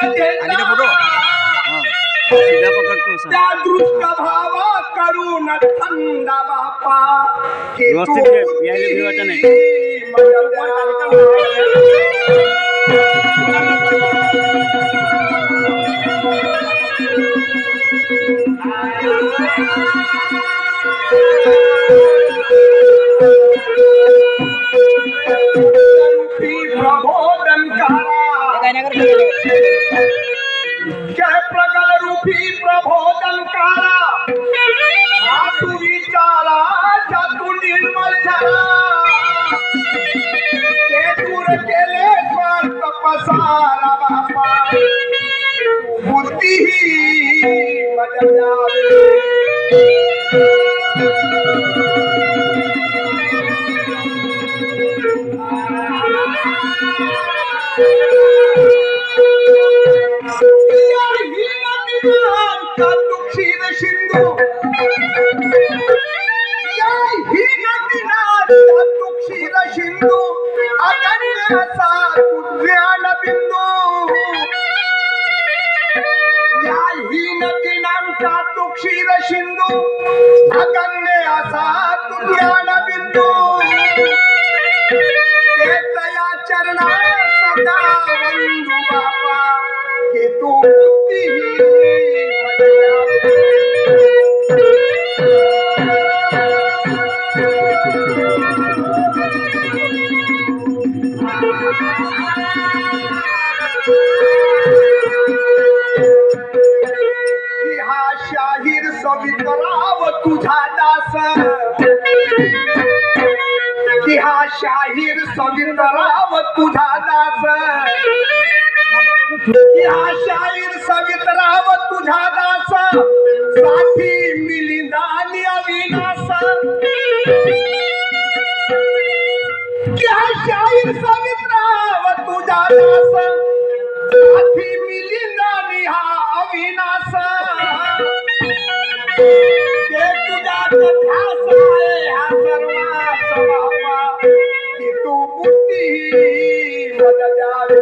आणि ते फोटो सीधा पकडतो त्या दृष्ट भावा करून थंड बापा व्यवस्थित यायला भिवायचं नाही. प्रबोधन जय प्रगल रूपी प्रबोधन कारा आसु विचारा जातू निर्मल झाला ते दूर केले स्वार्थ पसारा बापा बुद्धी मजा सिंधू क्षीर सिंधू अगण्यसा ज्ञान बिंदू या ही नदीनांचा तू क्षीर सिंधू अगण्य असा तू ज्ञान बिंदू या चरणा सदा वंदू बापा की तू बुद्धी शाहीर सवितराव तुझा दास की हा शाहीर सवितराव तुझा दास की हा शाहीर सवितराव तुझा दास साथी मिलिंदानी अविनाश की हा शाहीर सवितराव तुझा दास साथी मिलिंदानी हा अविनाश के तुझा ध्यास आहे हा सर्वांचा बापा की तू बुद्धी मज द्यावे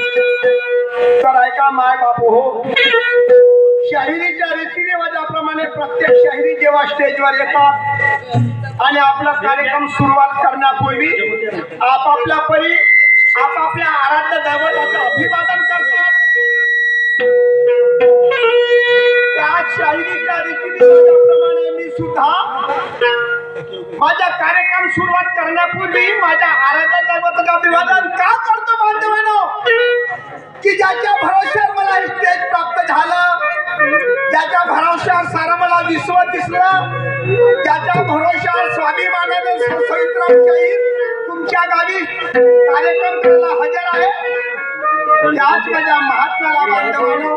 तर ऐका माय बापू हो शाहिरीच्या रीतिरिवाजाप्रमाणे प्रत्येक शाहिरी जेव्हा स्टेजवर येतात आणि आपला कार्यक्रम सुरुवात करण्यापूर्वी आपापल्या परी आपापल्या आराध्य दैवताचं अभिवादन करतात त्या शाहिरीच्या रीतिरिवाजाप्रमाणे मी सुद्धा माझा कार्यक्रम सुरुवात करण्यापूर्वी माझ्या आराध्य दैवताचं अभिवादन का करतो बांधवांनो की ज्याच्या भरोश्यावर मला स्टेज प्राप्त झालं ज्याच्या भरोश्यावर सारं मला विश्व दिसलं ज्याच्या भरोश्यावर स्वाभिमानाने सवितराव शाहीर तुमच्या गावी कार्यक्रम करायला हजर आहे त्याच माझ्या महात्म्याला बांधवांनो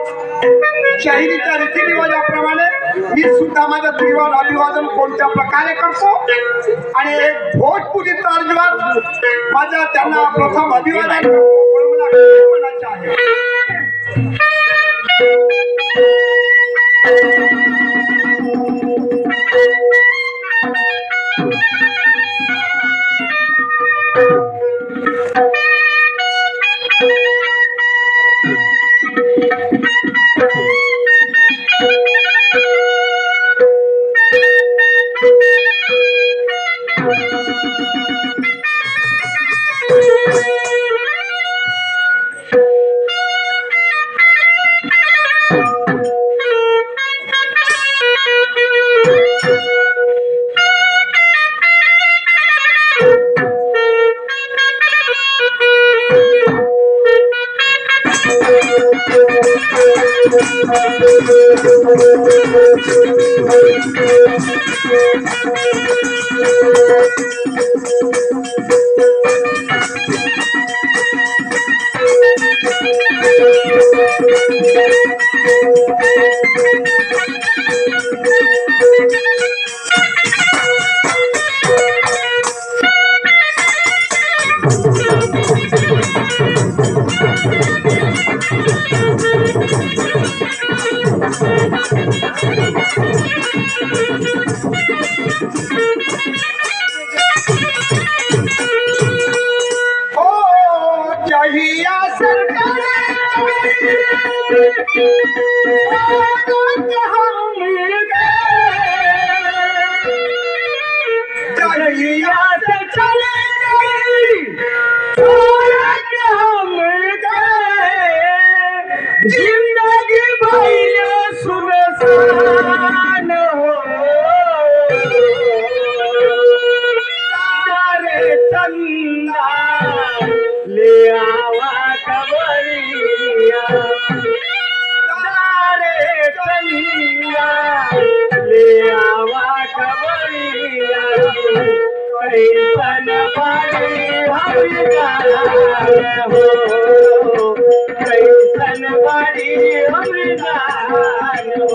शाहिरीच्या रीतिरिवाजाप्रमाणे मी सुद्धा माझं त्रिवार अभिवादन कोणत्या प्रकारे करतो आणि एक भोजपुरी तर्जवर माझं त्यांना प्रथम अभिवादन करतो मला म्हणायचं आहे कैसन बड़ी अमृतान हो।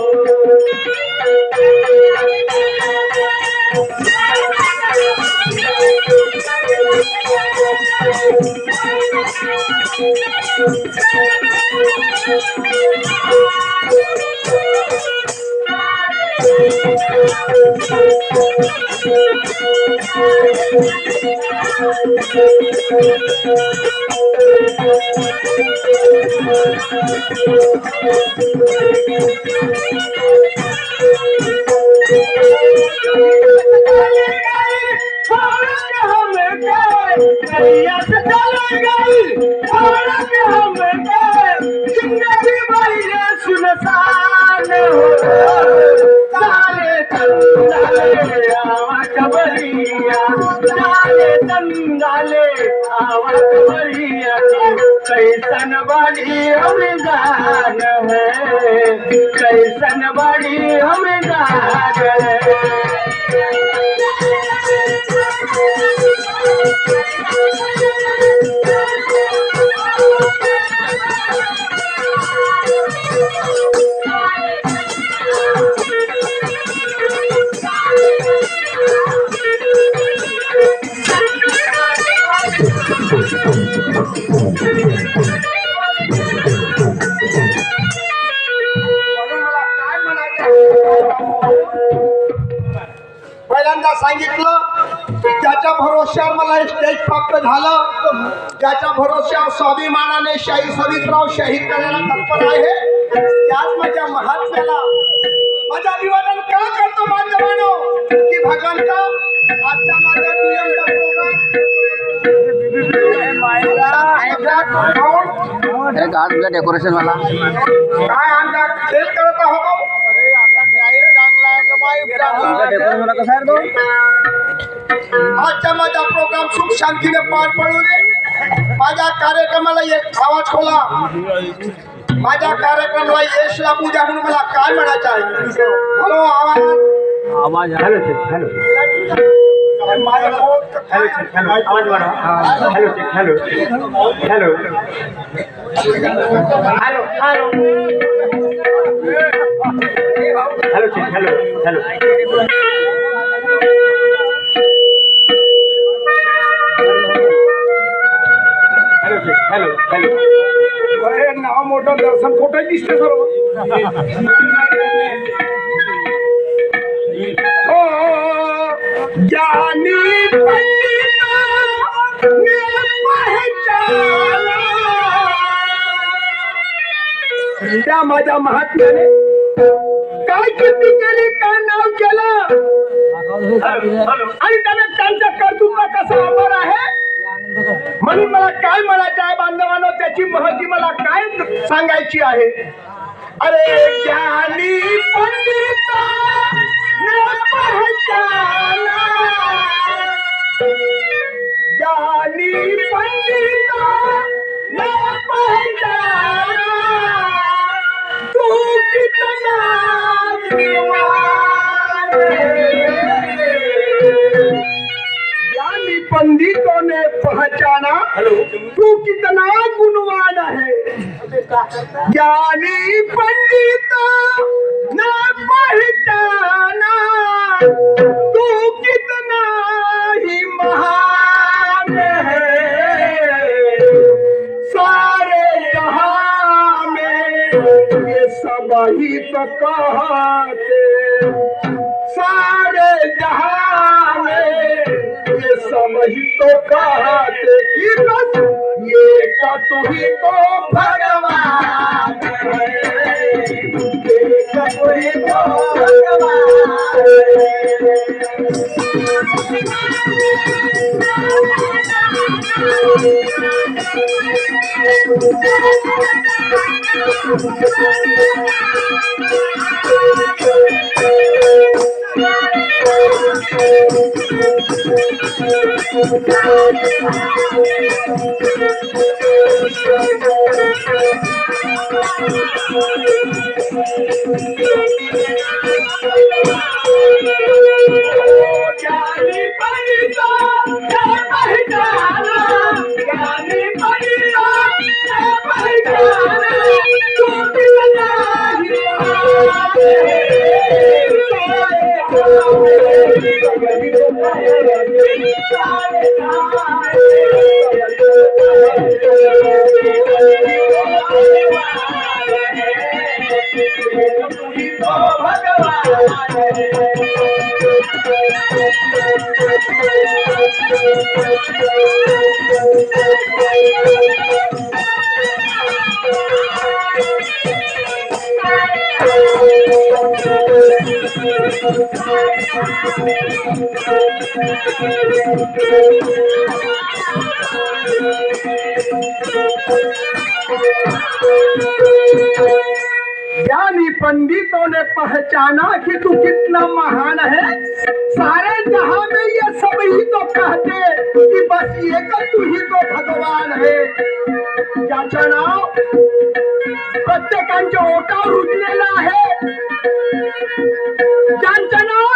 कैसन बड़ी अमृतान है, कैसन बड़ी अमृतान है। पहिल्यांदा सांगितलं ज्याच्या भरोश्यावर मला स्टेज प्राप्त झालं, ज्याच्या भरोश्यावर स्वाभिमानाने शाही सवितराव शहीद करायला तत्पर आहे, त्याच माझ्या महात्म्याला माझं अभिवादन का करतो बांधवांनो की भगवंता आजचा माझा दुय्यमचा प्रोग्राम डेकोरेशन वाला काय आमचा खेळ करत आहोत। आजचा माझा प्रोग्राम सुख शांतीने पार पडू दे। माझ्या कार्यक्रमाला एक आवाज खोला, माझ्या कार्यक्रमाला यश लाभू द्या म्हणून मला काय म्हणायचं आहे। हॅलो आवाज हॅलो हॅलो आवाज वाढवा। Hello hello hello hello hello hello hello hello hello अरे नाव मोठं दर्शन खोटं दिसते सर्व। ज्ञानी त्या माझ्या महात्म्याने काय कीर्ती केली, काय नाव केलं आणि त्याने त्यांच्या कर्तृत्व कसा अमर आहे म्हणून मला काय म्हणायचं आहे बांधवांनो, त्याची महती मला काय सांगायची आहे। अरे ज्ञानी पंडित ने पहचाना, ज्ञानी पंडित ने पहचाना, तू कितना ज्ञानी पंडितों ने पहचाना तू कितना गुणवान है। ज्ञानी पंडित ने पहचाना तू कितना ही महान है। सारे जहां में ये सब ही तो कहते, सारे जहां में ये सब ही तो कहते कि बस ये का तू ही तो भगवान है, ये का तू ही तो भगवान ज्ञानी पंडित ने पहचाना ज्ञानी पंडितों ने पहचाना कि तू कितना महान है। सारे जहां में ये सब ही तो कहते कि बस एक तू ही तो भगवान है। ज्याच्या प्रत्येकांच्या ओटावर रुजलेला आहे। ज्यांचं नाव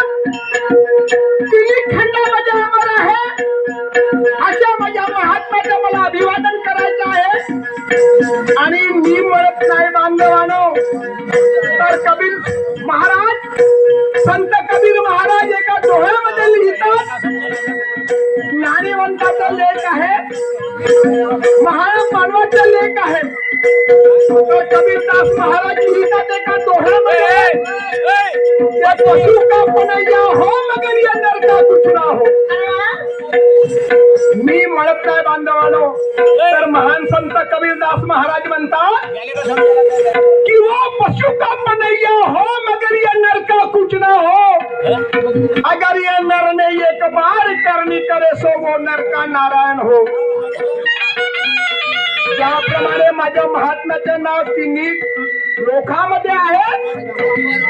तिन्ही खंडामध्ये अमर आहे, अशा माझ्या महात्म्याचं मला अभिवादन करायचं आहे। आणि मी म्हणत नाही बांधवानो, तर कबीर महाराज, संत कबीर महाराज एका दोह्यामध्ये लिहितात, ज्ञानीवंताचा लेख आहे, महामानवाचा लेख आहे। तर कबीरदास महाराज लिहितात एका दोह्यामध्ये, त्या पशु का पनैया हो मगर ये नर का कुछ ना हो। मी म्हणत नाही बांधवानो, तर महान संत कबीरदास महाराज म्हणतात कि वो पशु का पनैया हो मगर ये नर का कुछ ना हो। अगर ये नर ने एक बार करनी करे सो वो नर का नारायण हो। ज्याप्रमाणे माझ्या महात्म्याचे नाव तिन्ही लोकांमध्ये आहे,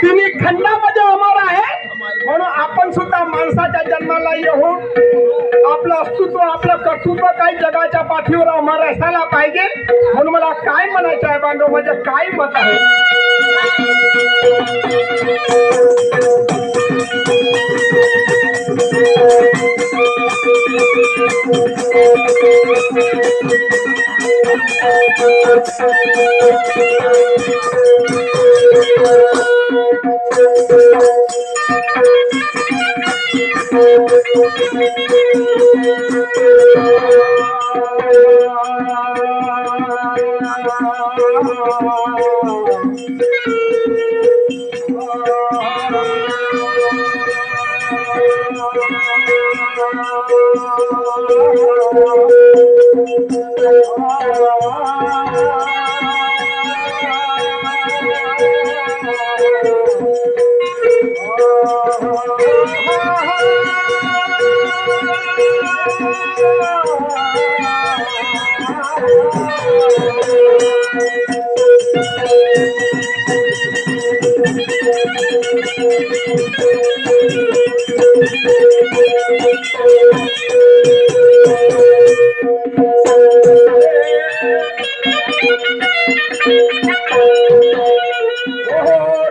तिन्ही खंडामध्ये अमर आहे, म्हणून आपण सुद्धा माणसाच्या जन्माला येऊन आपलं अस्तित्व, आपलं कर्तृत्व काही जगाच्या पाठीवर अमर असायला पाहिजे। म्हणून मला काय म्हणायचं आहे बांधव, माझं काय मत आहे।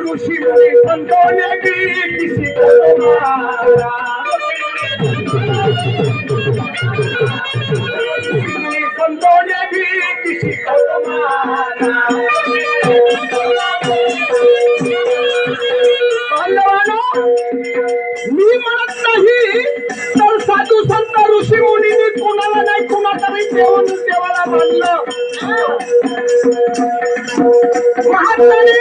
ऋषि मुनि संतों ने भी किसी को मारा, संतों ने भी किसी को मारा। मी म्हणत नाही तर साधू संत ऋषी मुनींनी कोणाला नाही कोणातरी देवाला मानलं। महात्माने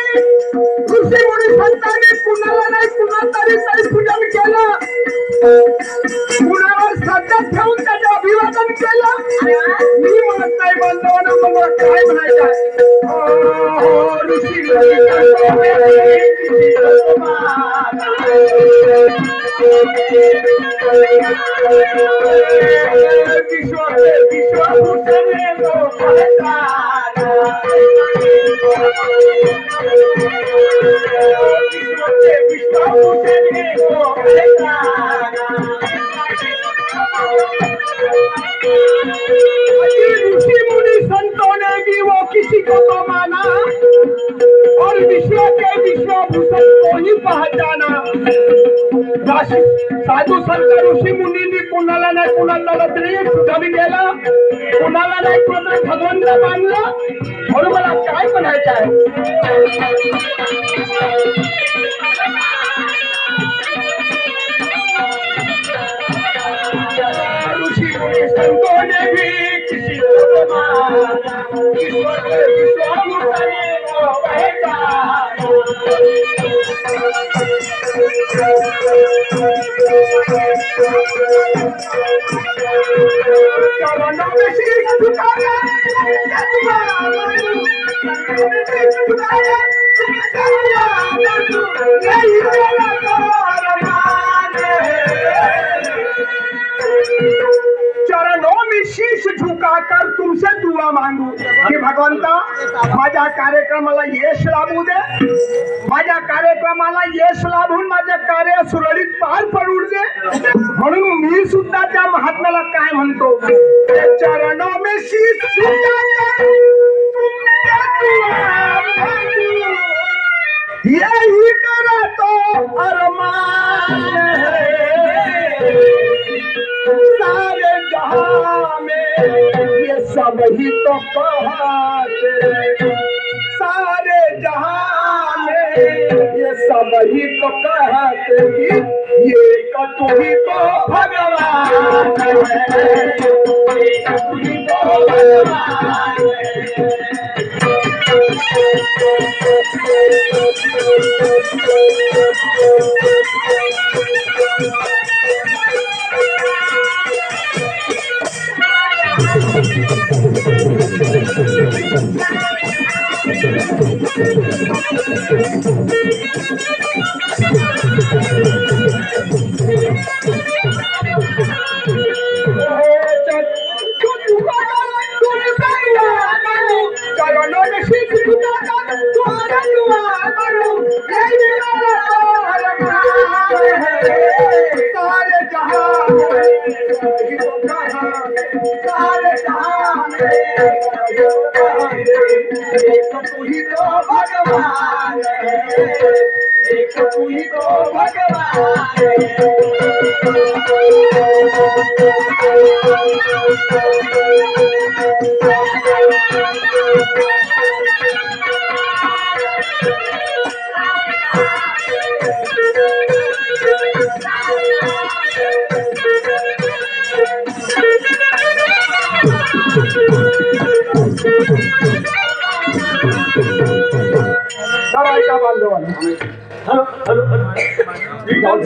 ऋषी मुनी संतांनी कुणाला नाही कुणातरी तरी पूजन केलं, कुणावर श्रद्धा ठेवून त्याचे अभिवादन केलं। मी म्हणत नाही बांधवांना, मला काय म्हणायचं ऋषी ऋषि मुनि संतों ने भी वो किसी को तो माना और विश्व के विश्वभूषण को ही पहचाना। साधू संत ऋषी मुनींनी कुणाला नाही कुणाला तरी कमी केलं, कुणाला नाही कुणाला भगवंत मानलं। म्हणून मला काय म्हणायचं आहे, चरणों में शीश झुकाकर तुमसे दुआ मांगू की भगवंता माझ्या कार्यक्रमाला यश लाभू दे, माझ्या कार्यक्रमाला यश लाभून माझे कार्य सुरळीत पार पडू दे. म्हणून मी सुद्धा त्या महात्म्याला काय म्हणतो, चरणों में शीश झुकाकर तुमसे दुआ मांगू, यही मेरा तो अरमान है. सारे जहां में ये सब ही तो कहते, सारे जहां में ये सब ही तो कहते कि ये तू ही तो भगवान है, ये तू ही तो भगवान है.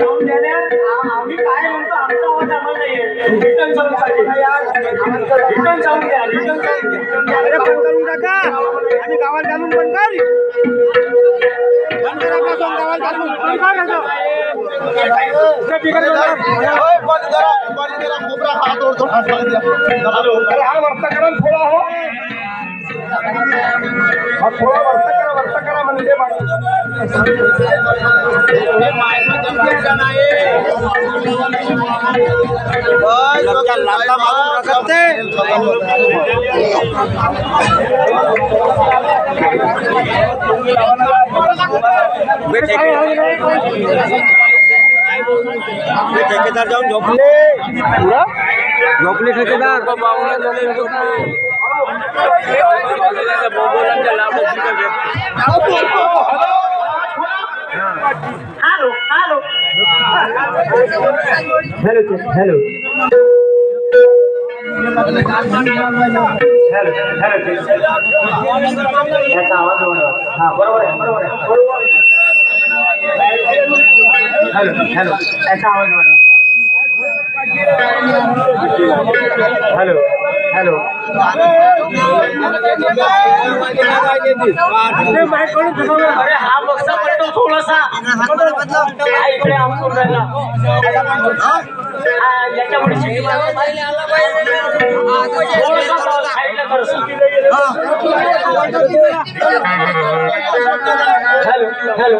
आम्ही काय म्हणतो आमचा आवाज आम्हाला नाही रिटर्न जाऊन करून टाका. आम्ही गावात घालून पण हा वर्ता करा थोडा हो, हा थोडा वर्ता करा म्हणजे ठेकेदार जाऊन झोपले, झोपले ठेकेदार. हॅलो हॅलो हॅलो हॅलो याचा आवाज हा बरोबर आहे, बरोबर आहे. हॅलो हॅलो याचा आवाज हॅलो हॅलो अरे हा बक्सा पडतो थोडासा इकडे आमून राहिला याच्यामुळे हॅलो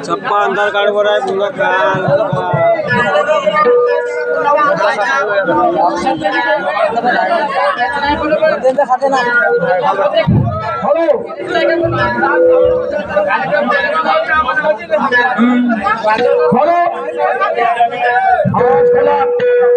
छप्पा अंधार काढवर आहे तुला काल हॅलो